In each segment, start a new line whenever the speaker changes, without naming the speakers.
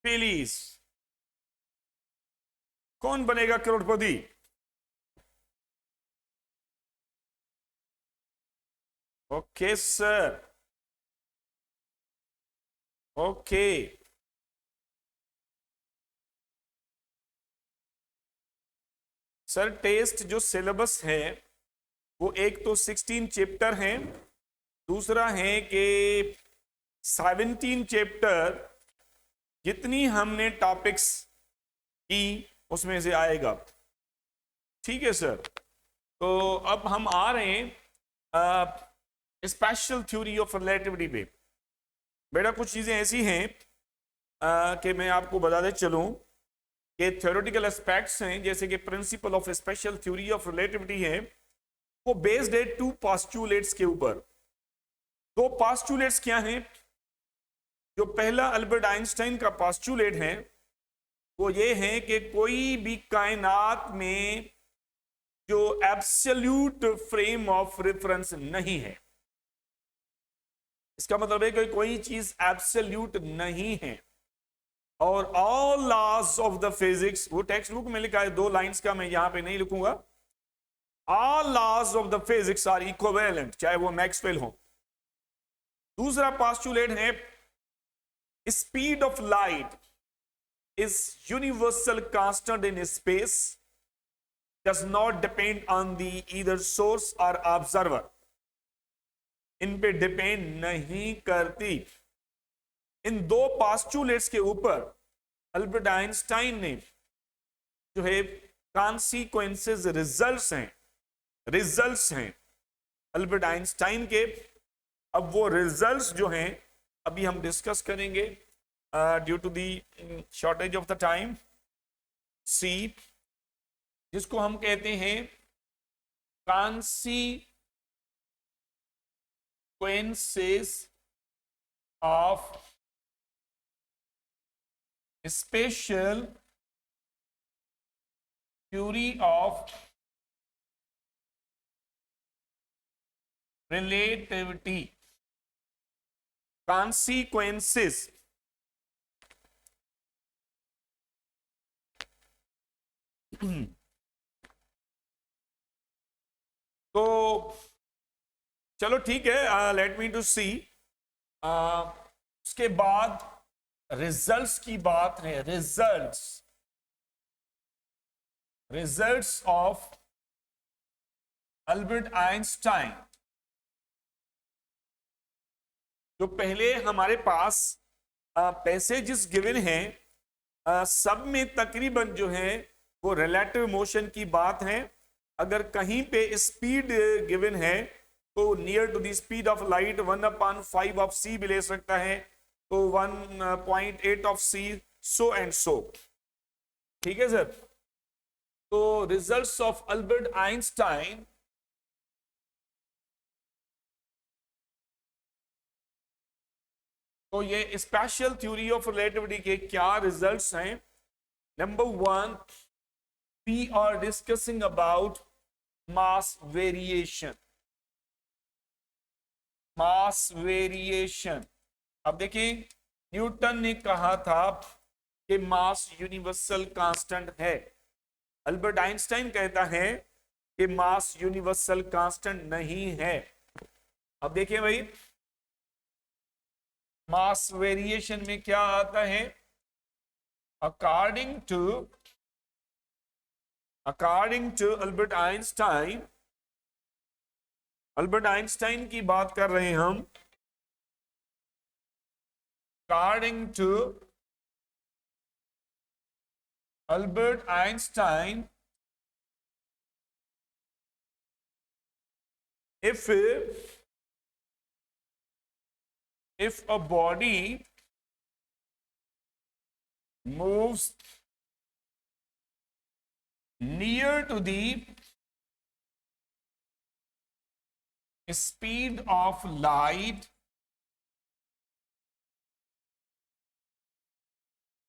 Please, Kaun Banega Crorepati? Okay sir, okay. Sir test जो syllabus है वो एक तो 16 चैप्टर हैं, दूसरा है कि 17 चैप्टर जितनी हमने टॉपिक्स की उसमें से आएगा। ठीक है सर। तो अब हम आ रहे हैं स्पेशल थ्योरी ऑफ रिलेटिविटी पे। बेटा कुछ चीजें ऐसी हैं कि मैं आपको बताते चलूं कि थ्योरेटिकल एस्पेक्ट्स हैं, जैसे कि principle of special theory of relativity है, वो बेस्ड है 2 पोस्टुलेट्स के ऊपर। 2 पोस्टुलेट्स क्या हैं? जो पहला अल्बर्ट आइंस्टाइन का पोस्टुलेट है वो ये है कि कोई भी कायनात में जो एब्सोल्यूट फ्रेम ऑफ रेफरेंस नहीं है। इसका मतलब है कि कोई चीज एब्सोल्यूट नहीं है, और all laws of the physics, वो टेक्स्ट बुक में लिखा है 2 लाइंस का, मैं यहां पे नहीं लिखूंगा। All laws of the physics are equivalent, चाहे वो मैक्सवेल हो। दूसरा पोस्टुलेट है speed of light is universal constant in space, does not depend on the either source or observer, इन पे डिपेंड नहीं करती। इन 2 पोस्टुलेट्स के ऊपर अल्बर्ट आइंस्टाइन ने जो है कॉन्सिक्वेंसेस रिजल्ट्स हैं अल्बर्ट आइंस्टाइन के। अब वो रिजल्ट्स जो हैं अभी हम डिस्कस करेंगे due to the shortage of the time. See, जिसको हम कहते हैं consequences of special theory of relativity. Consequences, तो चलो ठीक है, लेट मी टू सी। उसके बाद रिजल्ट्स की बात है। Results of Albert Einstein. जो पहले हमारे पास पैसेजेस गिवन हैं, सब में तकरीबन जो है वो रिलेटिव मोशन की बात है। अगर कहीं पे स्पीड गिवन है तो near to the speed of light 1/5 of c भी ले सकता है, तो 1.8 of C, so and so. ठीक है सर। तो रिजल्ट्स ऑफ अल्बर्ट आइंस्टाइन, तो ये स्पेशल थ्योरी ऑफ रिलेटिविटी के क्या रिजल्ट्स हैं? Number 1, we are discussing about mass variation. Mass variation, अब देखिए न्यूटन ने कहा था कि मास यूनिवर्सल कांस्टेंट है। अल्बर्ट आइंस्टाइन कहता है कि मास यूनिवर्सल कांस्टेंट नहीं है। अब देखिए भाई, मास वेरिएशन में क्या आता है? अकॉर्डिंग टू अल्बर्ट आइंस्टाइन की बात कर रहे हैं हम। According to Albert Einstein, if a body moves near to the speed of light,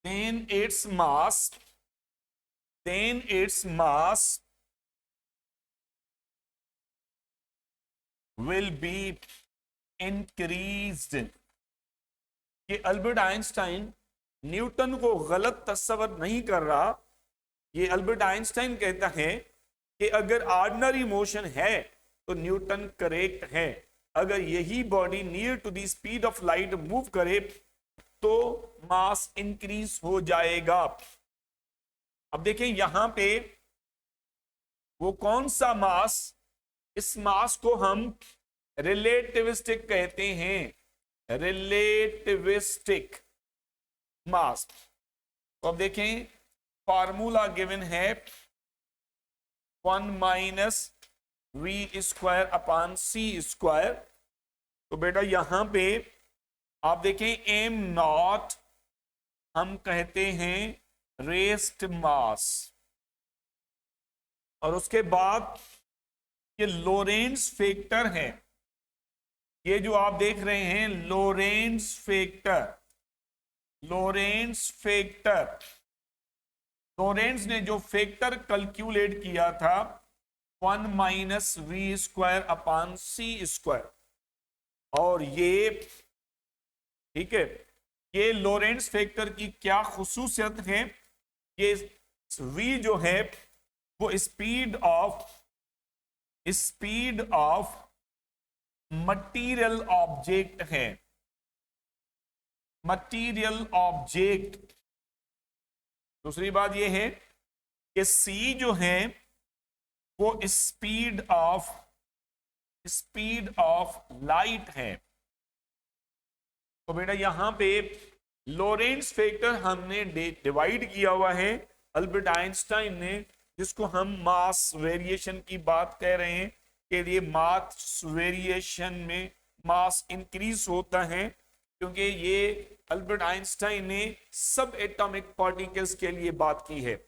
then its mass will be increased। ये अल्बर्ट आइंस्टाइन न्यूटन को गलत तस्वर नहीं कर रहा। ये अल्बर्ट आइंस्टाइन कहता है कि अगर ऑर्डिनरी मोशन है तो न्यूटन करेक्ट है, अगर यही body near to the speed of light move करे तो मास इंक्रीज हो जाएगा। अब देखें यहां पे वो कौन सा मास, इस मास को हम रिलेटिविस्टिक कहते हैं, रिलेटिविस्टिक मास। तो अब देखें फार्मूला गिवन है 1 माइनस वी स्क्वायर अपॉन सी स्क्वायर। तो बेटा यहां पे आप देखें एम नॉट हम कहते हैं रेस्ट मास, और उसके बाद ये लोरेंट्ज फैक्टर है, ये जो आप देख रहे हैं लोरेंट्ज फैक्टर, लोरेंट्ज फैक्टर, लोरेंट्ज ने जो फैक्टर कैलकुलेट किया था 1 माइनस वी स्क्वायर अपॉन सी स्क्वायर, और ये ठीक है, ये लोरेंट्ज फैक्टर की क्या खुसूसियत है, ये v जो है वो स्पीड ऑफ मटीरियल ऑब्जेक्ट है, मटीरियल ऑब्जेक्ट। दूसरी बात यह है कि c जो है वो स्पीड ऑफ लाइट है। तो बेटा यहां पे लोरेंट्ज फैक्टर हमने डिवाइड किया हुआ है अल्बर्ट आइंस्टाइन ने, जिसको हम मास वेरिएशन की बात कह रहे हैं कि ये मास वेरिएशन में मास इंक्रीज होता है, क्योंकि ये अल्बर्ट आइंस्टाइन ने सब एटॉमिक पार्टिकल्स के लिए बात की है।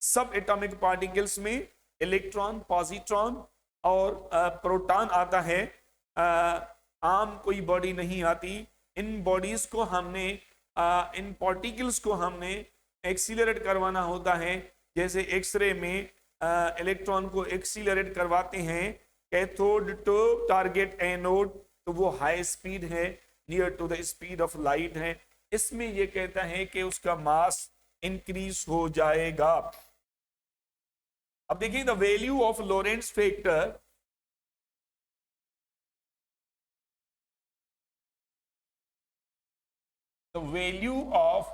सब एटॉमिक पार्टिकल्स में इलेक्ट्रॉन, पॉजिट्रॉन और प्रोटॉन आता है, आम कोई बॉडी नहीं आती। इन बॉडीज को हमने इन पार्टिकल्स को हमने एक्सीलरेट करवाना होता है, जैसे एक्सरे में इलेक्ट्रॉन को एक्सीलरेट करवाते हैं कैथोड टू टारगेट एनोड, तो वो हाई स्पीड है, near to the speed of light है। इसमें ये कहता है कि उसका मास इंक्रीज हो जाएगा। अब देखिए the value of Lorentz factor, the value of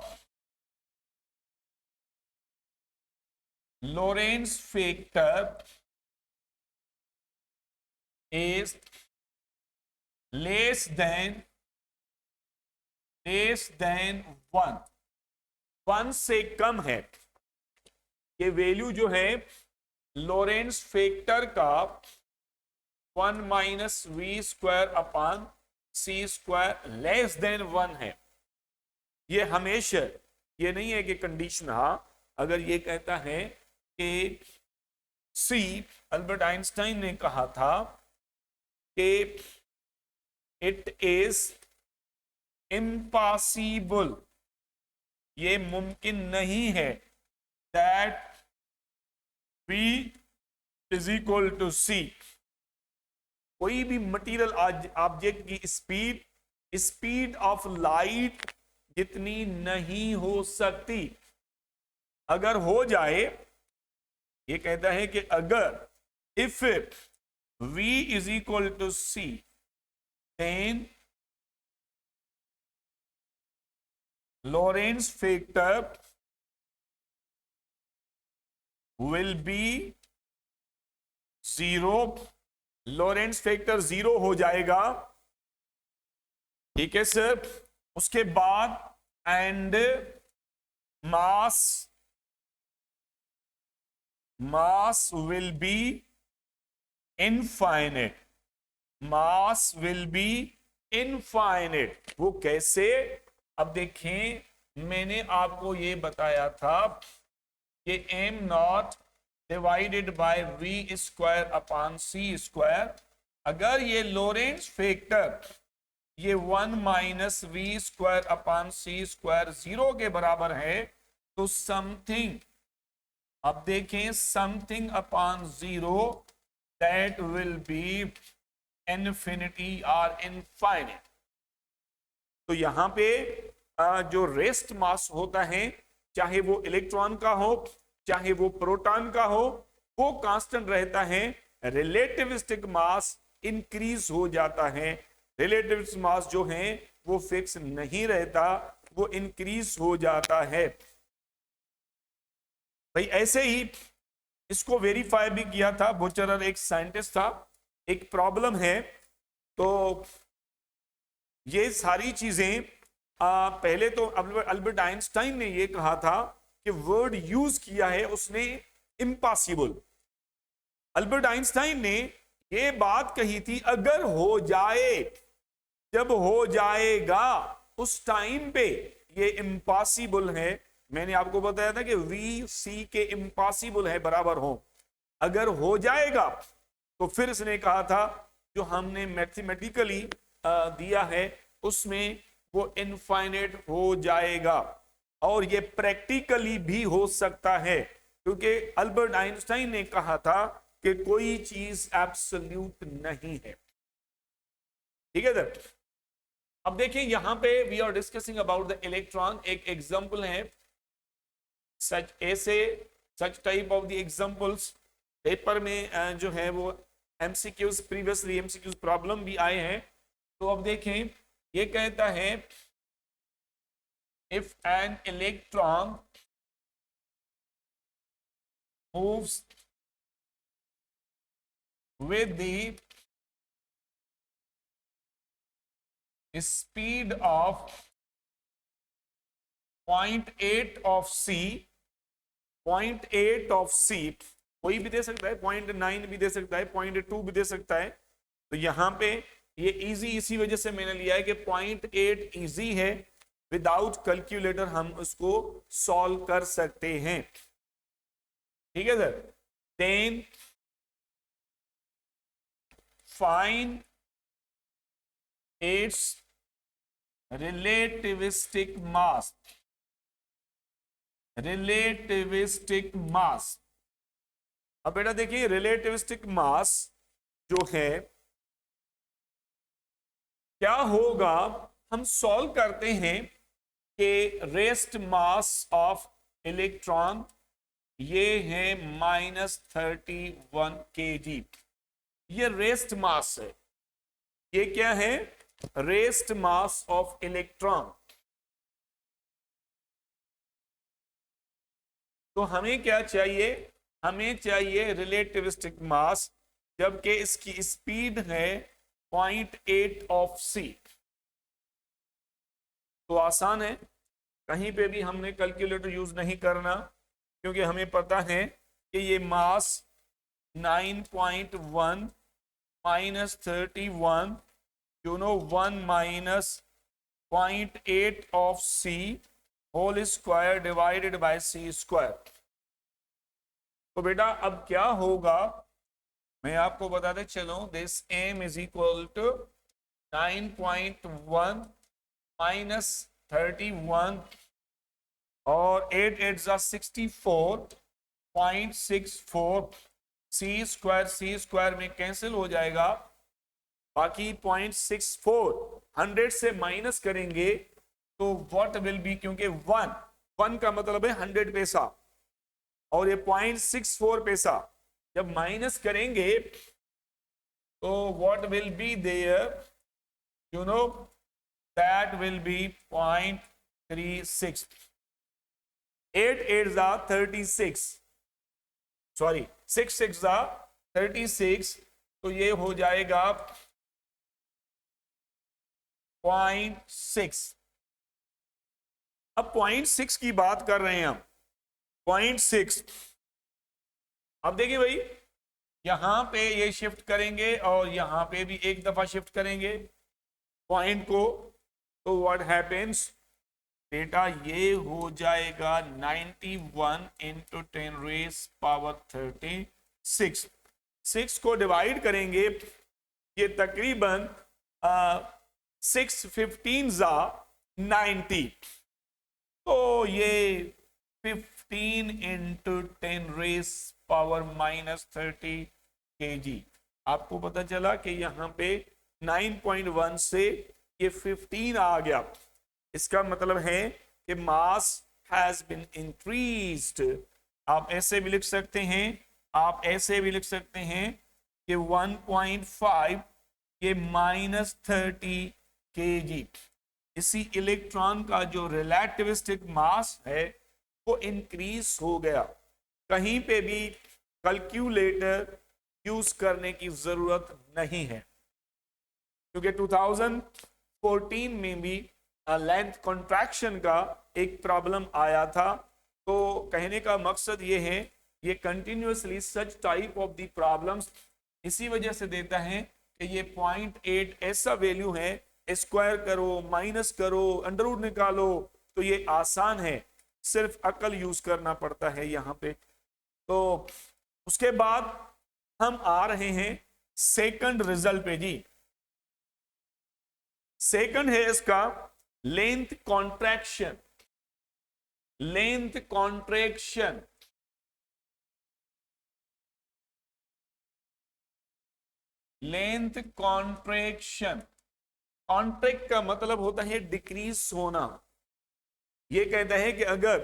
Lorentz factor is less than 1, 1 से कम है। ये वैल्यू जो है लोरेंट्ज फैक्टर का 1 माइनस वी स्क्वायर अपॉन सी स्क्वायर लेस देन 1 है। ये हमेशा, ये नहीं है कि कंडीशन, अगर ये कहता है कि सी, अल्बर्ट आइंस्टाइन ने कहा था कि इट इज इम्पॉसिबल, ये मुमकिन नहीं है, that V is equal to c, कोई भी मटीरियल ऑब्जेक्ट की स्पीड ऑफ लाइट जितनी नहीं हो सकती। अगर हो जाए, ये कहता है कि अगर if V is equal to C then Lorentz factor will be 0, Lorentz factor 0 हो जाएगा, ठीक है सर। उसके बाद and mass will be infinite, mass will be infinite. वो कैसे? अब देखें मैंने आपको ये बताया था कि M not divided by V square upon C square, अगर ये लोरेंट्ज फैक्टर ये 1 माइनस वी स्क्वायर अपॉन सी स्क्वायर 0 के बराबर है, तो समथिंग, अब देखें something upon 0 that will be infinity और इनफाइनाइट। तो यहां पे जो रेस्ट मास होता है, चाहे वो इलेक्ट्रॉन का हो चाहे वो प्रोटॉन का हो, वो कांस्टेंट रहता है। रिलेटिविस्टिक मास इंक्रीज हो जाता है। रिलेटिविस्टिक मास जो है वो फिक्स नहीं रहता, वो इंक्रीज हो जाता है। भाई ऐसे ही इसको वेरीफाई भी किया था बुचरर, एक साइंटिस्ट था। एक प्रॉब्लम है, तो ये सारी चीजें पहले तो अल्बर्ट आइंस्टाइन ने ये कहा था कि वर्ड यूज किया है उसने इम्पॉसिबल। अल्बर्ट आइंस्टाइन ने ये बात कही थी अगर हो जाए, जब हो जाएगा उस टाइम पे ये इम्पॉसिबल है। मैंने आपको बताया था कि वी सी के इम्पॉसिबल है बराबर हो, अगर हो जाएगा तो फिर इसने कहा था जो हमने मैथमेटिकली दिया है उसमें वो इनफाइनेट हो जाएगा। और ये प्रैक्टिकली भी हो सकता है, क्योंकि अल्बर्ट आइंस्टाइन ने कहा था कि कोई चीज एब्सोल्यूट नहीं है। ठीक है सर। अब देखिए यहां पे we are discussing about the electron. एक एग्जांपल है, सच ऐसे such type of the examples paper में जो है वो एमसीक्यूज, प्रीवियसली एमसीक्यूज प्रॉब्लम भी आए हैं। तो अब देखें, ये कहता है if an electron moves with the speed of 0.8 of c, 0.8 of c, कोई भी दे सकता है, 0.9 भी दे सकता है, 0.2 भी दे सकता है। तो यहां पे ये इजी इसी वजह से मैंने लिया है कि 0.8 इजी है, विदाउट कैलकुलेटर हम उसको सॉल्व कर सकते हैं। ठीक है sir. Then find its relativistic mass। relativistic mass, अब बेटा देखिए रिलेटिविस्टिक मास जो है क्या होगा, हम सॉल्व करते हैं कि रेस्ट मास ऑफ इलेक्ट्रॉन ये है -31 kg। ये रेस्ट मास है। ये क्या है? Rest mass of electron. तो हमें क्या चाहिए? हमें चाहिए रिलेटिविस्टिक मास, जबकि इसकी स्पीड है 0.8 ऑफ c। तो आसान है, कहीं पे भी हमने कैलकुलेटर यूज नहीं करना, क्योंकि हमें पता है कि ये मास 9.1 minus 31, you know 1 minus 0.8 of c whole square divided by c square। तो बेटा अब क्या होगा मैं आपको बताते चलूं। This m is equal to 9.1 minus 31 और 8 8 64.64, सी स्क्वायर में कैंसिल हो जाएगा, बाकी 0.64 100 से माइनस करेंगे तो व्हाट विल बी, क्योंकि 1 का मतलब है 100 पैसा और ये 0.64 पैसा, जब माइनस करेंगे तो what will be there, you know that will be 0.36। 8 8 36, sorry 6 6 36, तो ये हो जाएगा 0.6। अब 0.6 की बात कर रहे हैं हम, 0.6। अब देखिए भाई यहां पे ये शिफ्ट करेंगे और यहां पे भी एक दफा शिफ्ट करेंगे पॉइंट को, तो व्हाट हैपेंस बेटा, ये हो जाएगा 91 इंटू 10 रेस पावर 36। 6 को डिवाइड करेंगे, ये तकरीबन 6 15 90, तो ये 15 इंटू 10 रेस पावर -30 kg। आपको पता चला कि यहाँ पे 9.1 से ये 15 आ गया। इसका मतलब है कि मास हैज बीन इंक्रीज्ड। आप ऐसे भी लिख सकते हैं, आप ऐसे भी लिख सकते हैं कि 1.5 ये -30 kg। इसी इलेक्ट्रॉन का जो रिलेटिविस्टिक मास है वो इंक्रीज हो गया। कहीं पे भी कैलकुलेटर यूज करने की जरूरत नहीं है, क्योंकि 2014 में भी लेंथ कॉन्ट्रैक्शन का एक प्रॉब्लम आया था। तो कहने का मकसद ये है, ये continuously such type of the problems इसी वजह से देता है कि ये 0.8 ऐसा वैल्यू है, स्क्वायर करो, माइनस करो, अंडर रूट निकालो, तो ये आसान है, सिर्फ अकल यूज करना पड़ता है यहाँ पे। तो उसके बाद हम आ रहे हैं सेकंड रिजल्ट पे जी। सेकंड है इसका length contraction. Length contraction, length contraction, contract का मतलब होता है डिक्रीज होना। ये कहता है कि अगर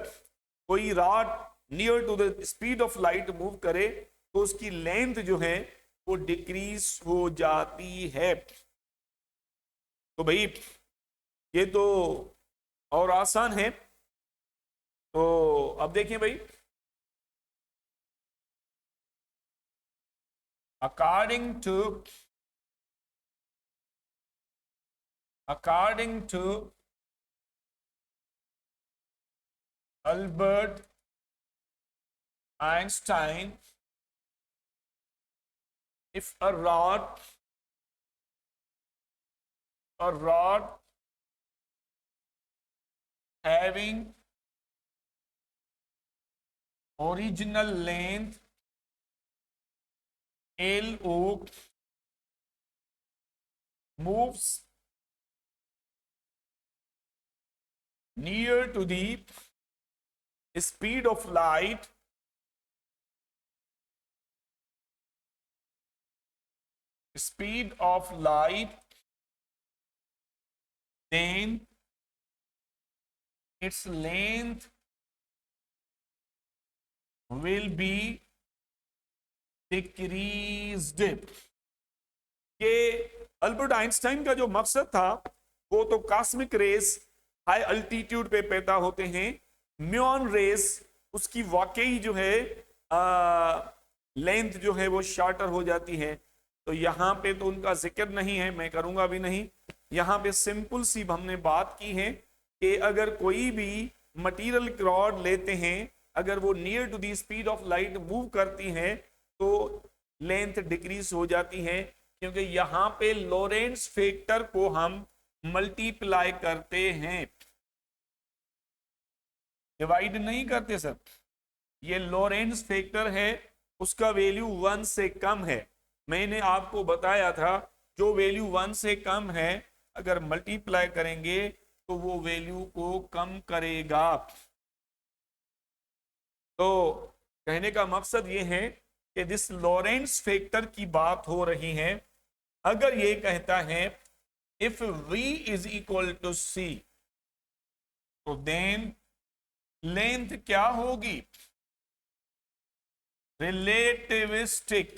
कोई rod near to the speed of light move करे तो उसकी लेंथ जो है वो डिक्रीज हो जाती है। तो भाई ये तो और आसान है। तो अब देखिए भाई, according to Albert Einstein, if a rod having original length LO moves near to the speed of light, then its length will be decreased। कि अल्बर्ट आइंस्टाइन का जो मकसद था वो तो कॉस्मिक रेस हाई अल्टीट्यूड पे पैदा होते हैं, म्यून रेस उसकी वाकई जो है लेंथ जो है वो शॉर्टर हो जाती है। तो यहाँ पे तो उनका जिक्र नहीं है, मैं करूंगा भी नहीं। यहाँ पे सिंपल सी हमने बात की है कि अगर कोई भी मटेरियल रॉड लेते हैं, अगर वो near to the speed of light move करती है तो लेंथ डिक्रीज हो जाती है, क्योंकि यहाँ पे लॉरेंट्ज फैक्टर को हम मल्टीप्लाई करते हैं, डिवाइड नहीं करते सर। ये लॉरेंट्ज फैक्टर है, उसका वैल्यू 1 से कम है। मैंने आपको बताया था जो वैल्यू 1 से कम है अगर मल्टीप्लाई करेंगे तो वो वैल्यू को कम करेगा। तो कहने का मकसद ये है कि जिस लॉरेंट्ज फैक्टर की बात हो रही है, अगर ये कहता है if v is equal to c, तो देन लेंथ क्या होगी, रिलेटिविस्टिक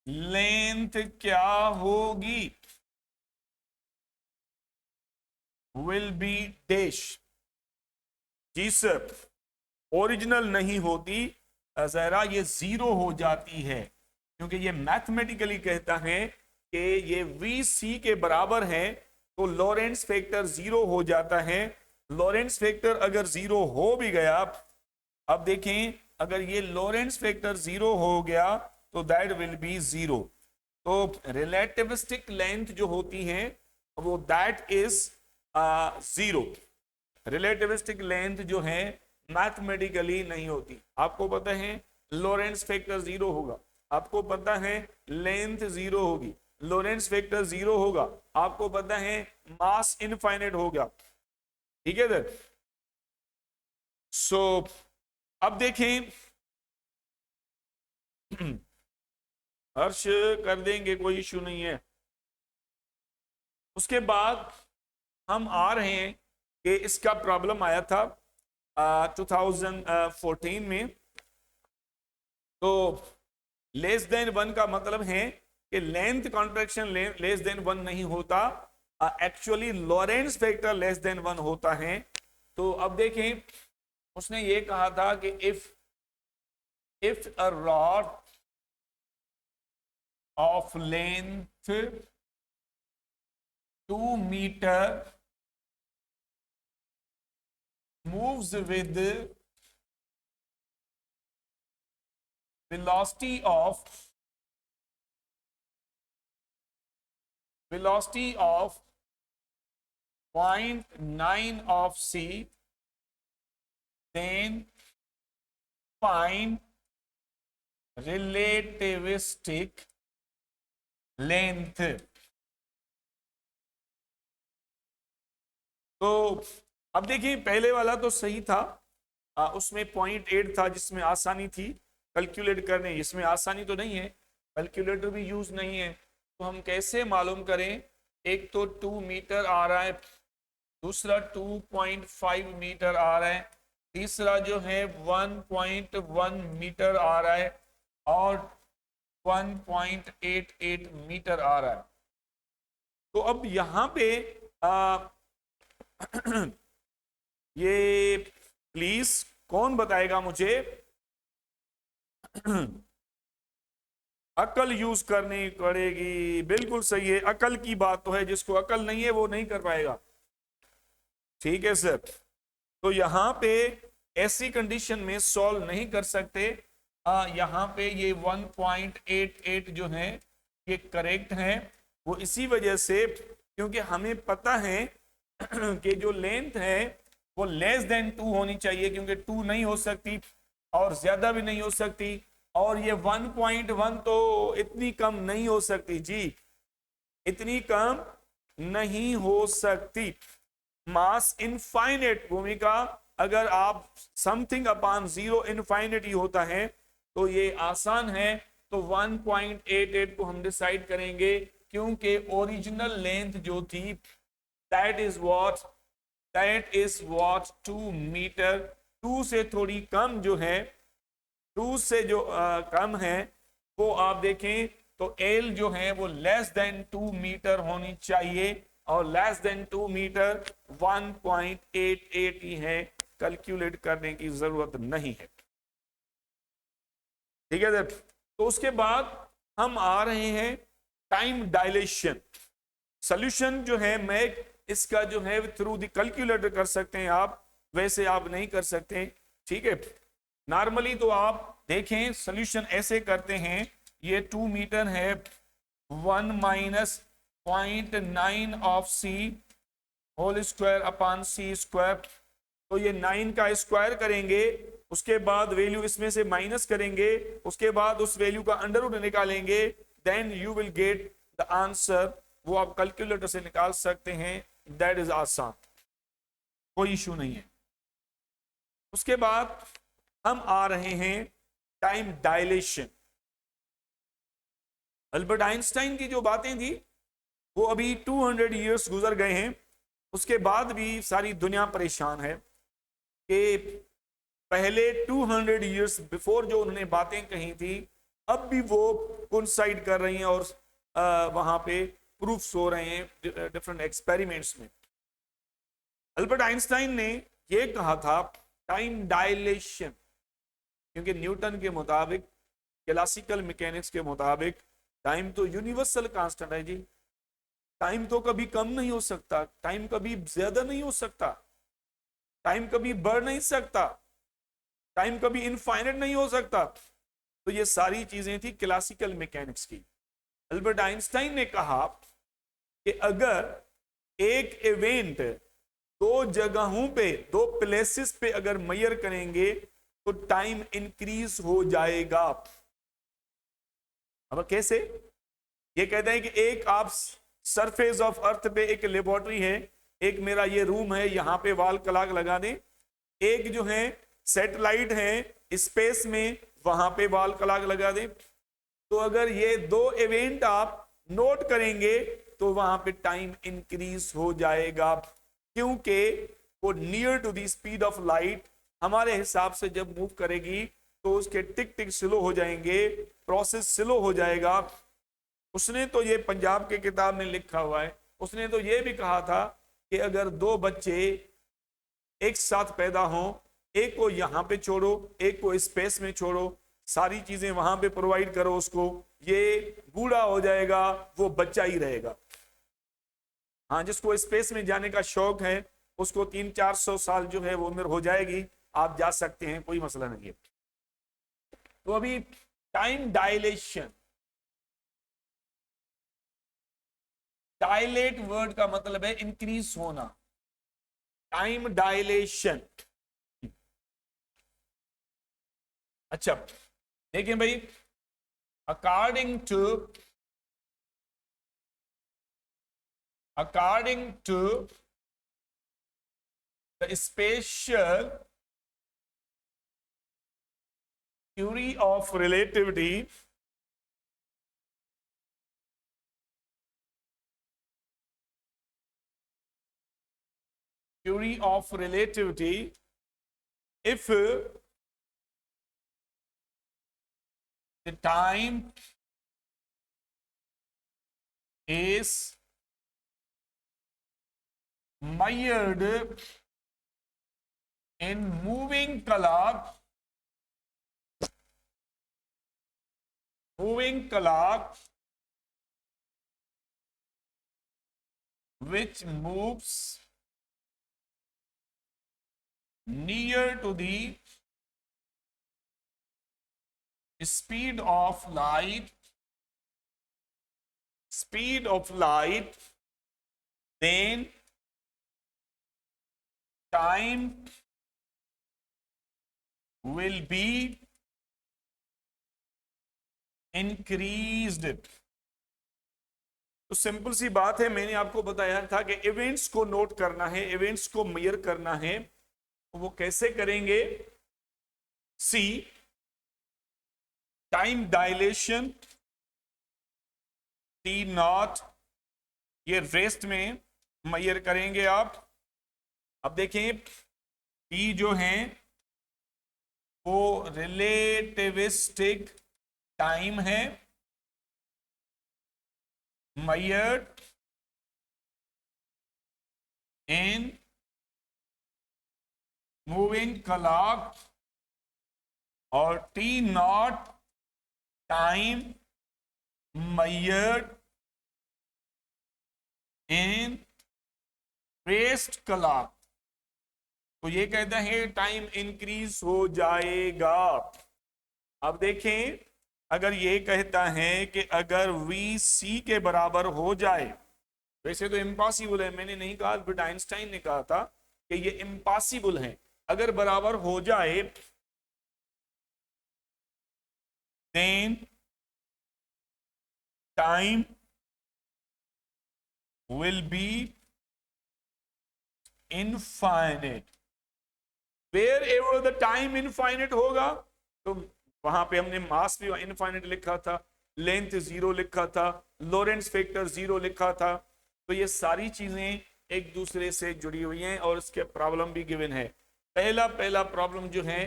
लेंथ क्या होगी, विल बी डैश। जी सर, ओरिजिनल नहीं होती जरा, ये जीरो हो जाती है, क्योंकि ये मैथमेटिकली कहता है कि ये वी सी के बराबर है, तो लॉरेंट्ज फैक्टर जीरो हो जाता है। लॉरेंट्ज फैक्टर अगर जीरो हो भी गया, अब देखें अगर ये लॉरेंट्ज फैक्टर जीरो हो गया तो दैट विल बी जीरो। तो रिलेटिविस्टिक लेंथ जो होती है वो that is zero. Relativistic length जो है मैथमेटिकली नहीं होती। आपको पता है लॉरेंट्ज फैक्टर जीरो होगा, आपको पता है लेंथ जीरो होगी, लॉरेंट्ज फैक्टर जीरो होगा, आपको पता है मास इनफाइनाइट होगा। ठीक है सर। सो अब देखें, हर्ष कर देंगे, कोई इश्यू नहीं है। उसके बाद हम आ रहे हैं कि इसका प्रॉब्लम आया था 2014 में। तो लेस देन 1 का मतलब है कि लेंथ कॉन्ट्रैक्शन लेस देन 1 नहीं होता, एक्चुअली लॉरेंट्ज फैक्टर लेस देन 1 होता है। तो अब देखें, उसने ये कहा था कि if a rod of length 2 metre moves with velocity of 0.9 of c, then find relativistic length। तो अब देखिए, पहले वाला तो सही था, उसमें 0.8 था जिसमें आसानी थी कैलकुलेट करने, इसमें आसानी तो नहीं है, कैलकुलेटर भी यूज नहीं है। तो हम कैसे मालूम करें? एक तो 2 मीटर आ रहा है, दूसरा 2.5 मीटर आ रहा है, तीसरा जो है 1.1 मीटर आ रहा है और 1.88 मीटर आ रहा है। तो अब यहां पे ये प्लीज कौन बताएगा मुझे? अकल यूज करनी पड़ेगी, बिल्कुल सही है, अकल की बात तो है, जिसको अकल नहीं है वो नहीं कर पाएगा। ठीक है सर, तो यहां पे ऐसी कंडीशन में सॉल्व नहीं कर सकते। यहां पे ये 1.88 जो है ये करेक्ट है, वो इसी वजह से क्योंकि हमें पता है कि जो लेंथ है वो लेस देन 2 होनी चाहिए, क्योंकि 2 नहीं हो सकती और ज्यादा भी नहीं हो सकती, और ये 1.1 तो इतनी कम नहीं हो सकती जी, इतनी कम नहीं हो सकती। मास इनफाइनेट भूमिका, अगर आप समथिंग अपॉन 0 इनफाइनिटी होता है तो ये आसान है। तो 1.88 को हम डिसाइड करेंगे, क्योंकि ओरिजिनल लेंथ जो थी दैट इज व्हाट 2 मीटर, 2 से थोड़ी कम जो है, 2 से जो कम है वो आप देखें तो एल जो है वो लेस देन 2 मीटर होनी चाहिए, और लेस देन 2 मीटर 1.88 ही है, कैलकुलेट करने की जरूरत नहीं है। ठीक है सर, तो उसके बाद हम आ रहे हैं टाइम डायलेशन। सॉल्यूशन जो है मैं इसका जो है थ्रू द कैलकुलेटर कर सकते हैं आप, वैसे आप नहीं कर सकते। ठीक है, नॉर्मली तो आप देखें सॉल्यूशन ऐसे करते हैं, ये 2 मीटर है, 1 minus 0.9 of c whole square upon C square, तो ये 9 का स्क्वायर करेंगे, उसके बाद वैल्यू इसमें से माइनस करेंगे, उसके बाद उस वैल्यू का अंडर रूट निकालेंगे, then you will get the answer. वो आप कैलकुलेटर से निकाल सकते हैं, दैट इज आसान, कोई इशू नहीं है। उसके बाद हम आ रहे हैं टाइम डायलेशन। अल्बर्ट आइंस्टाइन की जो बातें थी वो अभी 200 इयर्स गुजर गए हैं, उसके बाद भी सारी दुनिया परेशान है कि पहले 200 इयर्स बिफोर जो उन्होंने बातें कही थी अब भी वो कोइंसाइड कर रही हैं और वहां पे प्रूफ्स हो रहे हैं डिफरेंट एक्सपेरिमेंट्स में। अल्बर्ट आइंस्टाइन ने ये कहा था टाइम डायलेशन, क्योंकि न्यूटन के मुताबिक, क्लासिकल मैकेनिक्स के मुताबिक टाइम तो यूनिवर्सल कांस्टेंट है जी, टाइम तो कभी कम नहीं हो सकता, टाइम कभी ज्यादा नहीं हो सकता, टाइम कभी बढ़ नहीं सकता, टाइम कभी इनफाइनाइट नहीं हो सकता। तो ये सारी चीजें थी क्लासिकल मैकेनिक्स की। अल्बर्ट आइंस्टाइन ने कहा कि अगर एक इवेंट 2 जगहों पे, 2 प्लेसेस पे अगर मेजर करेंगे तो टाइम इंक्रीज हो जाएगा। अब कैसे? ये कहते हैं कि एक आप सरफेस ऑफ अर्थ पे एक लेबोरेटरी है, एक मेरा ये रूम है, यहां पे वॉल क्लॉक लगा दें, एक जो है सैटेलाइट है स्पेस में, वहां पे वॉल क्लॉक लगा दें। तो अगर ये 2 इवेंट आप नोट करेंगे तो वहां पे टाइम इंक्रीज हो जाएगा। क्योंकि वो near to the speed of light हमारे हिसाब से जब मूव करेगी तो उसके टिक टिक स्लो हो जाएंगे, प्रोसेस स्लो हो जाएगा। उसने तो ये पंजाब के किताब में लिखा हुआ है, उसने तो ये भी कहा था कि अगर दो बच्चे एक साथ पैदा हों, एक को यहां पे छोड़ो, एक को स्पेस में छोड़ो, सारी चीजें वहां पे प्रोवाइड करो उसको, ये बूढ़ा हो जाएगा, वो बच्चा ही रहेगा। हाँ, जिसको स्पेस में जाने का शौक है उसको 300-400 साल जो है वो उम्र हो जाएगी, आप जा सकते हैं, कोई मसला नहीं है। तो अभी टाइम डायलेशन, डायलेट वर्ड का मतलब है इंक्रीज होना, टाइम डायलेशन। अच्छा देखिए भाई, according to the special theory of relativity, if the time is measured in moving clock, which moves near to the speed of light, then time will be increased। तो simple सी बात है, मैंने आपको बताया था कि इवेंट्स को नोट करना है, इवेंट्स को मेजर करना है, तो वो कैसे करेंगे? सी टाइम डायलेशन टी नॉट, ये रेस्ट में मेजर करेंगे आप। अब देखें टी जो है वो रिलेटिविस्टिक टाइम है, measured in moving clock, और T not time measured in rest clock. तो ये कहता है टाइम इंक्रीज हो जाएगा। अब देखें, अगर ये कहता है कि अगर वी सी के बराबर हो जाए, वैसे तो इम्पॉसिबल है, मैंने नहीं कहा, अल्बर्ट आइंस्टाइन ने कहा था कि ये इम्पॉसिबल है, अगर बराबर हो जाए then time will be infinite. Wherever the time infinite होगा, तो वहां पे हमने मास भी इनफाइनेट लिखा था, लेंथ 0 लिखा था, लॉरेंस फैक्टर 0 लिखा था। तो ये सारी चीजें एक दूसरे से जुड़ी हुई हैं और इसके प्रॉब्लम भी गिवन है। पहला प्रॉब्लम जो है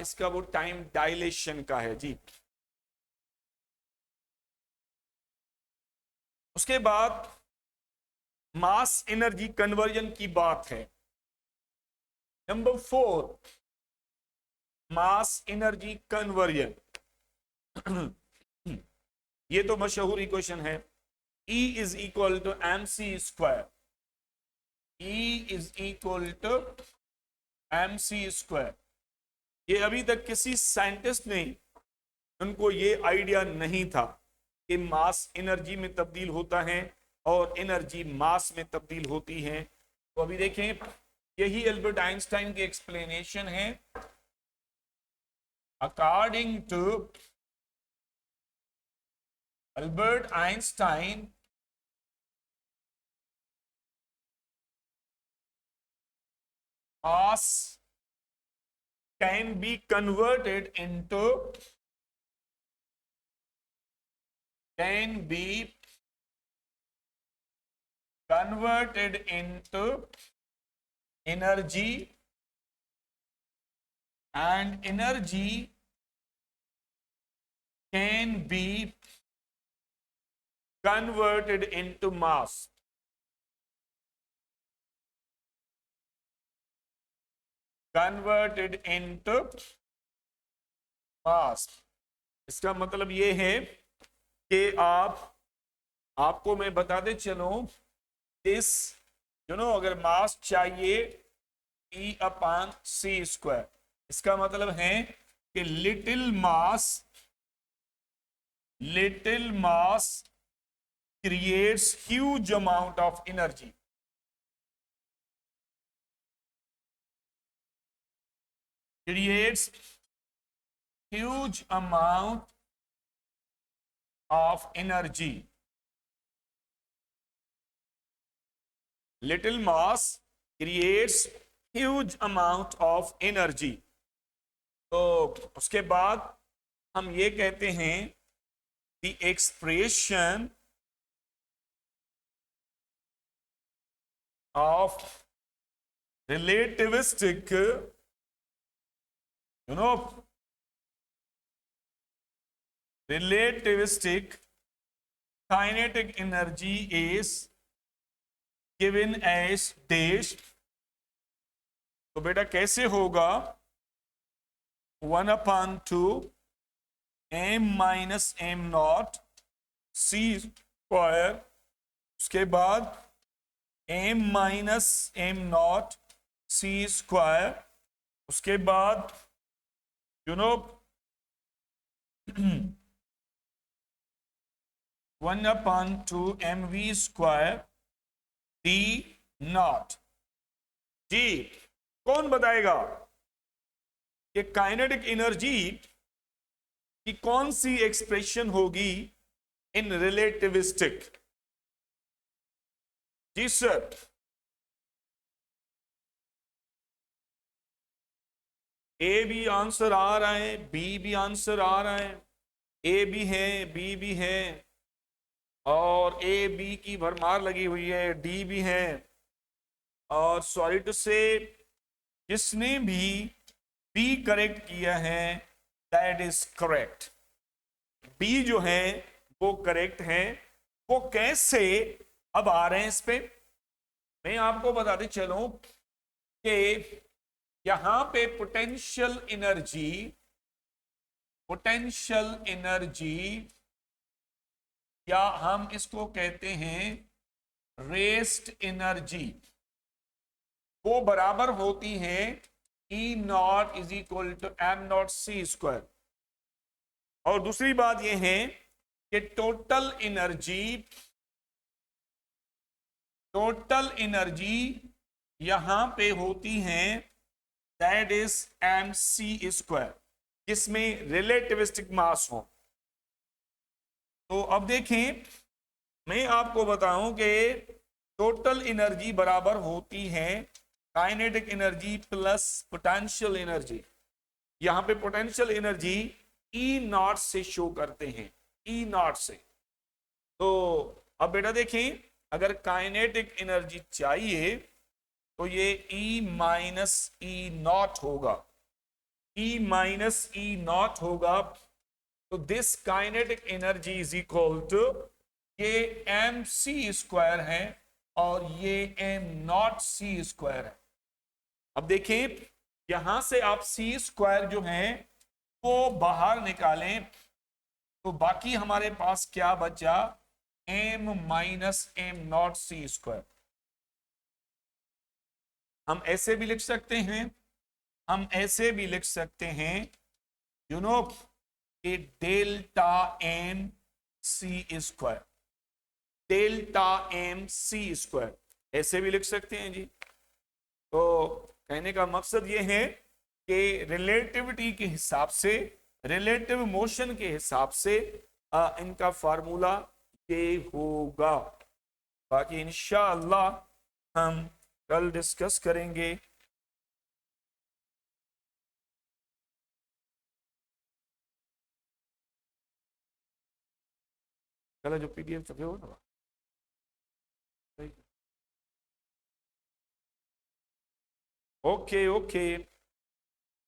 इसका वो टाइम डायलेशन का है जी। उसके बाद मास एनर्जी कन्वर्जन की बात है। Number 4, mass energy conversion. ये तो मशहूर इक्वेशन है, E is equal to mc square, E is equal to mc square. ये अभी तक किसी साइंटिस्ट ने, उनको ये आइडिया नहीं था कि मास एनर्जी में तब्दील होता है और एनर्जी मास में तब्दील होती है। तो अभी देखें, यही एल्बर्ट आइंस्टाइन की एक्सप्लेनेशन है। According to Albert Einstein, mass can be converted into converted into energy, and energy can be converted into mass. Converted into mass. इसका मतलब ये है कि आपको मैं बताते चलूं, इस अगर मास चाहिए E/c², इसका मतलब है कि little mass creates huge amount of energy. Creates huge amount of energy. Little mass creates huge amount of energy. तो उसके बाद हम ये कहते हैं the expression of relativistic kinetic energy is given as dash. तो बेटा कैसे होगा? 1/2 m - m0 c², उसके बाद m - m0 c², उसके बाद 1/2 mv² d0। जी, कौन बताएगा कि काइनेटिक एनर्जी की कौन सी एक्सप्रेशन होगी इन रिलेटिविस्टिक? जी सर। ए भी आंसर आ रहा है, बी भी आंसर आ रहा है, ए भी है, बी भी है, और ए बी की भरमार लगी हुई है, डी भी है, और सॉरी टू से जिसने भी बी करेक्ट किया है दैट इज करेक्ट। बी जो है वो करेक्ट है। वो कैसे, अब आ रहे हैं इस पे। मैं आपको बताते चलूं कि यहां पे पोटेंशियल एनर्जी या हम इसको कहते हैं रेस्ट एनर्जी, वो बराबर होती है E0 = m0c²। और दूसरी बात यह है कि टोटल यहां पे होती है दैट इज mc², जिसमें रिलेटिविस्टिक मास हो। तो अब देखें, मैं आपको बताऊं कि टोटल एनर्जी बराबर होती है kinetic energy plus potential energy. यहां पे पोटेंशियल एनर्जी E0 से शो करते हैं, E0 से। तो अब बेटा देखें, अगर काइनेटिक एनर्जी चाहिए तो ये E - E0 होगा, E - E0 होगा। तो this kinetic energy is equal to, ये mc² है और ये m0c² है। अब देखिए, यहां से आप c² जो है वो बाहर निकालें तो बाकी हमारे पास क्या बचा? m - m0c²। हम ऐसे भी लिख सकते हैं, कि डेल्टा mc², ऐसे भी लिख सकते हैं जी। तो कहने का मकसद ये है कि रिलेटिविटी के हिसाब से, रिलेटिव मोशन के हिसाब से इनका फार्मूला ये होगा। बाकी इंशाअल्लाह हम कल डिस्कस करेंगे। कल जो PDF छपे हो ना। Okay okay.